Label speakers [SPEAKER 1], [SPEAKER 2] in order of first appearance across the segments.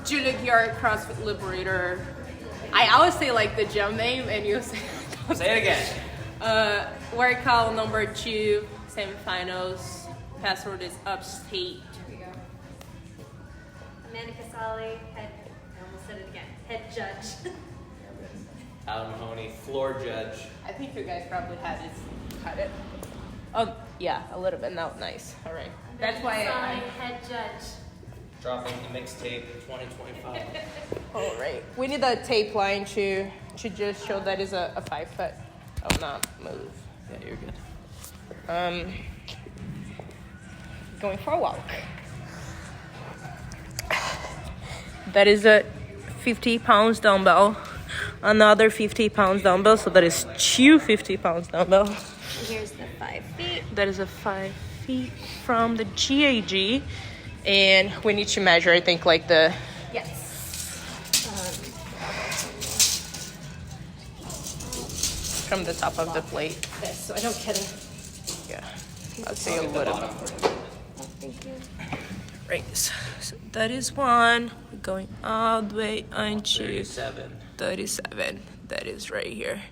[SPEAKER 1] Giulia CrossFit Liberator. I always say like the gym name and you say
[SPEAKER 2] Say it again.
[SPEAKER 1] Workout number 2, semifinals. Password is upstate.
[SPEAKER 3] Here we go. Amanda Casale, I almost said it again, head judge.
[SPEAKER 2] Alan Mahoney, floor judge.
[SPEAKER 1] I think you guys probably had it. Cut it. Oh yeah, a little bit. No, nice. All right. That's why
[SPEAKER 3] Casale, head judge.
[SPEAKER 2] Dropping the mixtape 2025.
[SPEAKER 1] All right. We need a tape line to just show that is a 5 foot. Oh, not move.
[SPEAKER 2] Yeah, you're good.
[SPEAKER 1] Going for a walk. That is a 50 pounds dumbbell. Another 50 pounds dumbbell. So that is 2 50 pounds dumbbell.
[SPEAKER 3] Here's the 5 feet.
[SPEAKER 1] That is a 5 feet from the GAG. And we need to measure, I think, like the...
[SPEAKER 3] Yes.
[SPEAKER 1] From the top of the plate.
[SPEAKER 3] This, so I don't get it.
[SPEAKER 1] Yeah. I'll say a little bit.
[SPEAKER 3] Thank you.
[SPEAKER 1] Right. So that is one. We're going all the way onto 37. That is right here.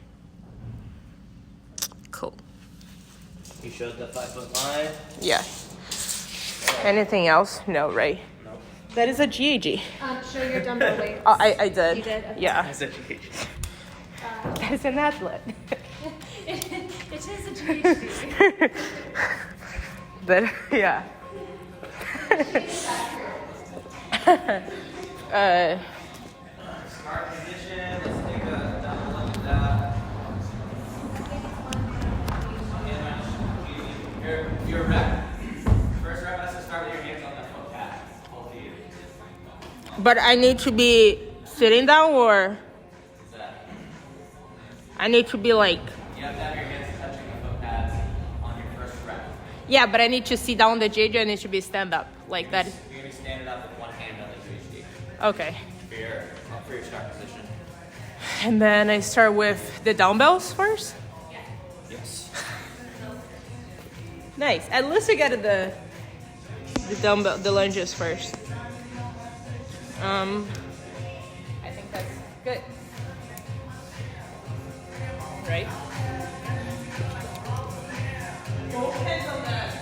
[SPEAKER 1] Cool.
[SPEAKER 2] You showed the 5 foot line?
[SPEAKER 1] Yeah. Anything else? No, right?
[SPEAKER 2] No.
[SPEAKER 1] That is a GAG.
[SPEAKER 3] Show your dumbbell weight.
[SPEAKER 1] Oh, I did.
[SPEAKER 3] You did? Okay.
[SPEAKER 1] Yeah.
[SPEAKER 2] That's education.
[SPEAKER 1] That is an athlete.
[SPEAKER 3] It is a GHD.
[SPEAKER 1] But, yeah.
[SPEAKER 2] Start position. Let's take a double look at that. Your rep. First rep has to start with your hands on the foot pad. Both of you.
[SPEAKER 1] But I need to be sitting down or
[SPEAKER 2] What's that?
[SPEAKER 1] I need to be like...
[SPEAKER 2] You have to have your hands touching the foot pads on your first rep.
[SPEAKER 1] Yeah, but I need to sit down on the JJ. I need to be stand up like that.
[SPEAKER 2] You're going to be standing up with one hand on the GHD
[SPEAKER 1] Okay.
[SPEAKER 2] for your start position.
[SPEAKER 1] And then I start with the dumbbells first.
[SPEAKER 2] Yes.
[SPEAKER 1] Nice. At least I got the dumbbell, the lunges first. I think that's good. Right? Both hands on that.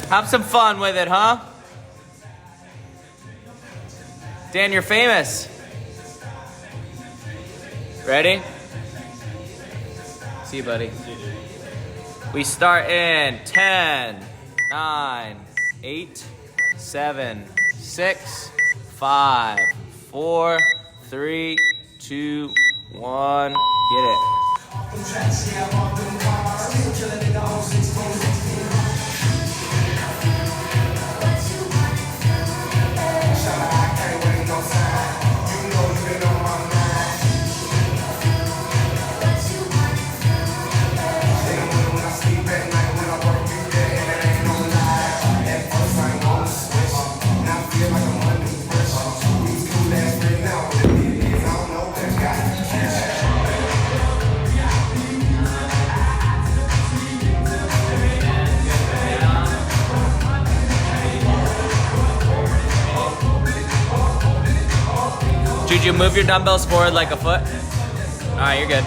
[SPEAKER 2] Have some fun with it, huh? Dan, you're famous. Ready? See you, buddy. We start in 10, 9, 8, 7, 6, 5, 4, 3, 2, 1. Get it. Juju, move your dumbbells forward like a foot. All right, you're good.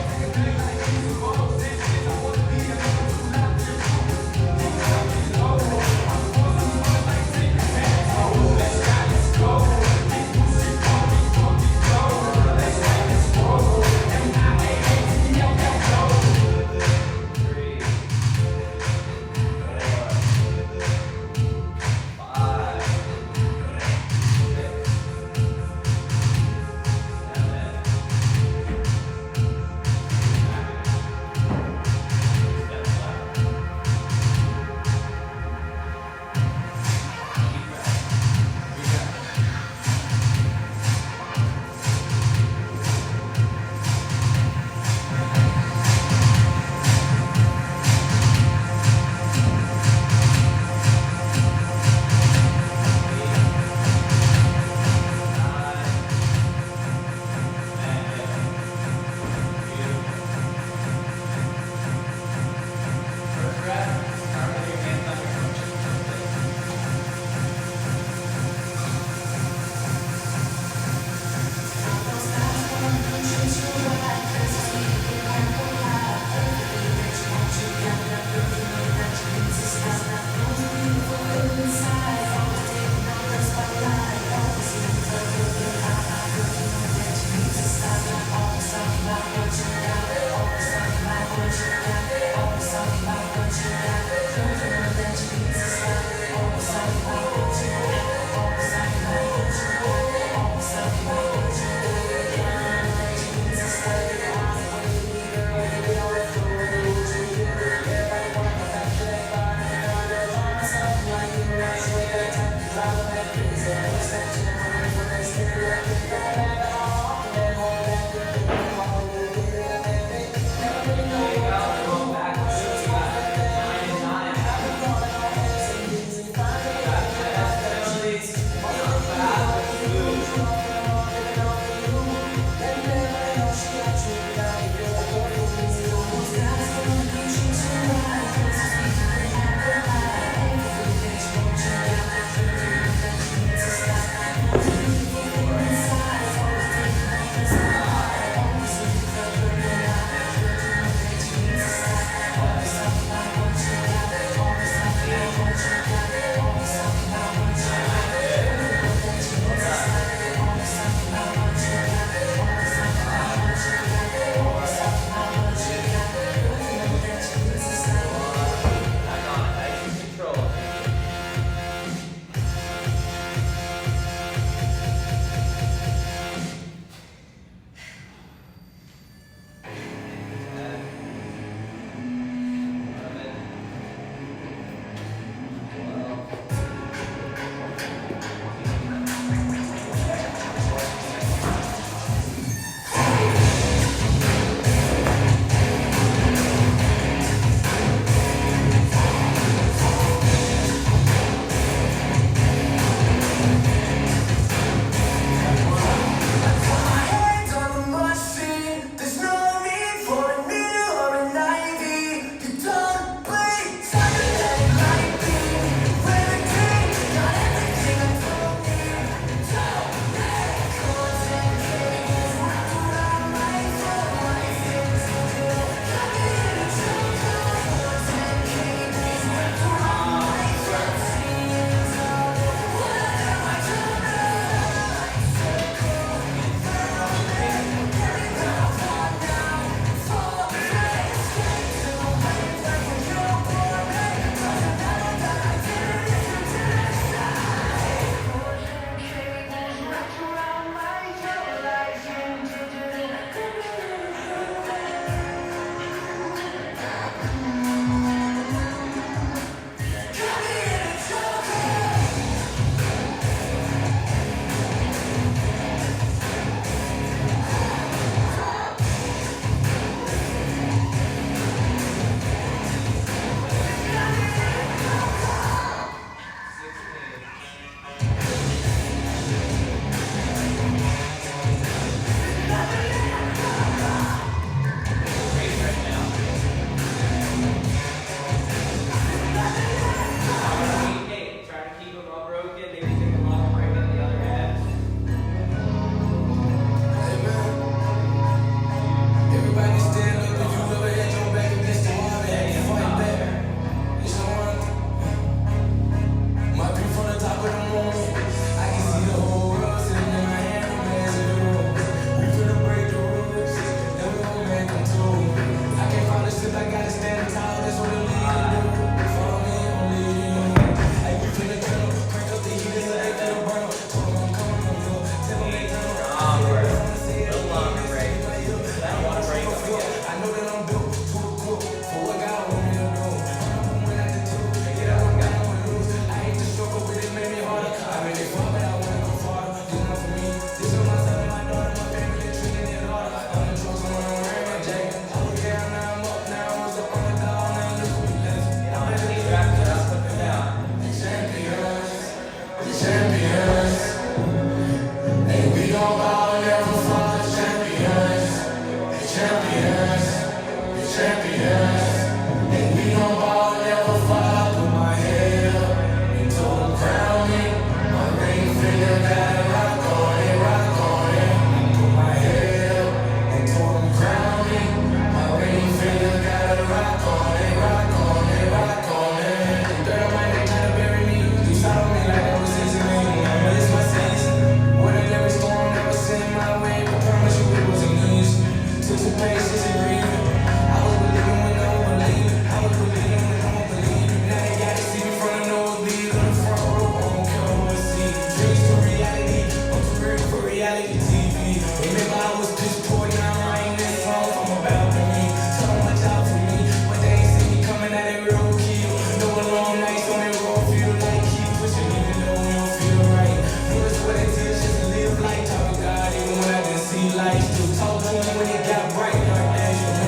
[SPEAKER 4] Life, still talk to him when it got bright, like that.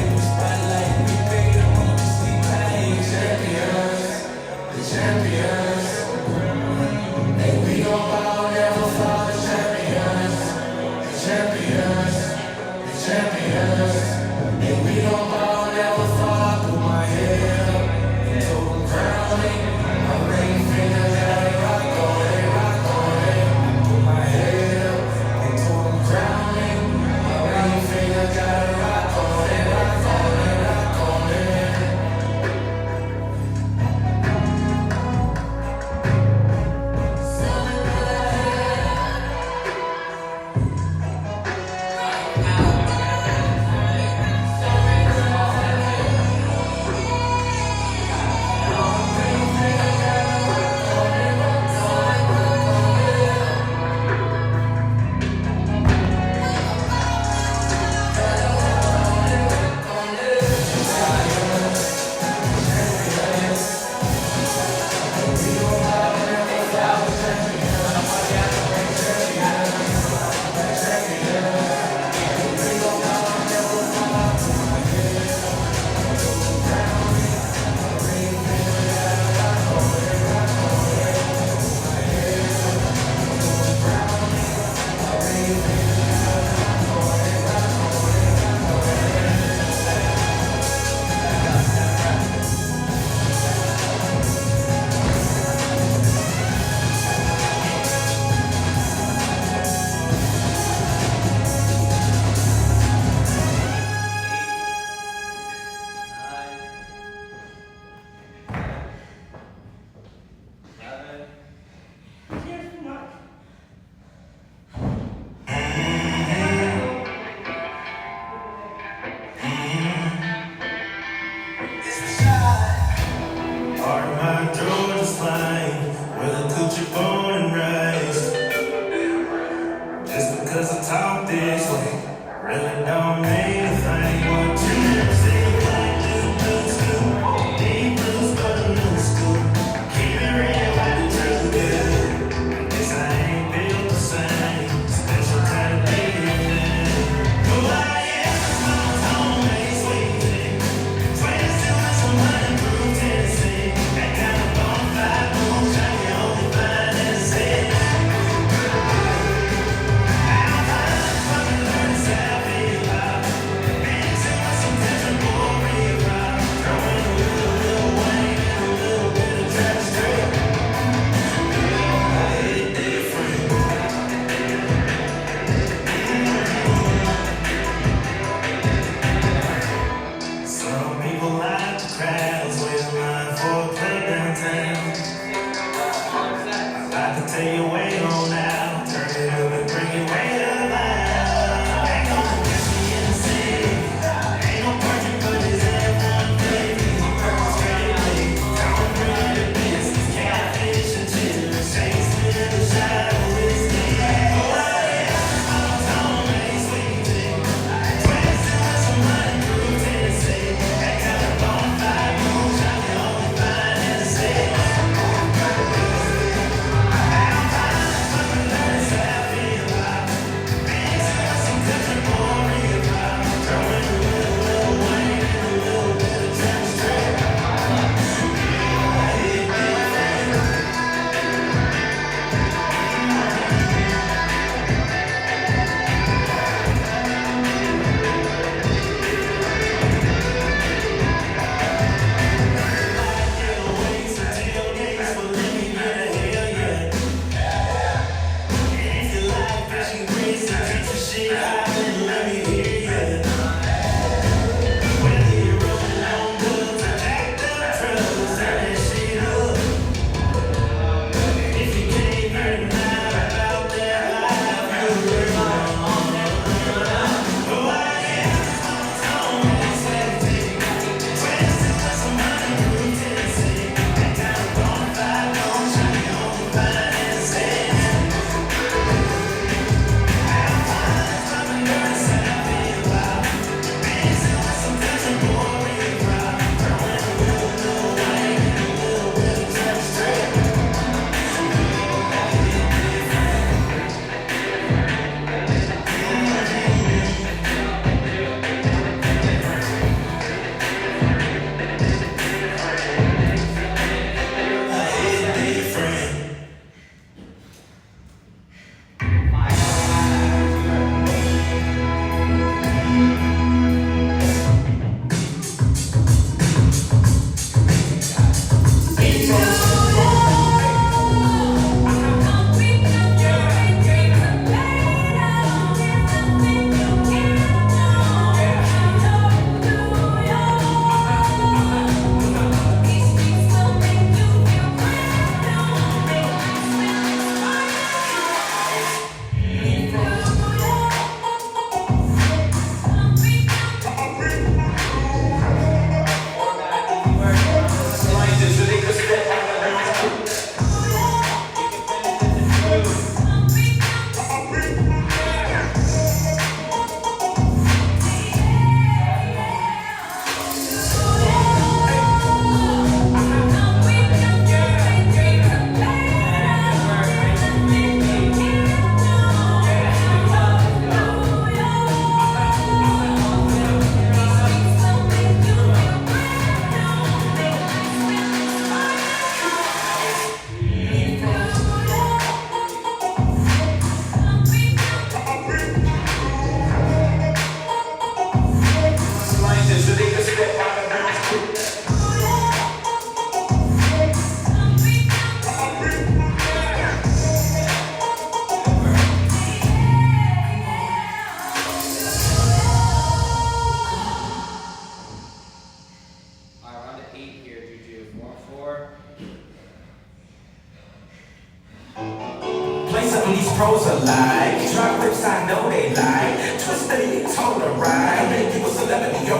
[SPEAKER 4] pros alike. Drop whips, I know they like. Twister, you told her right. Make you a celebrity, yo.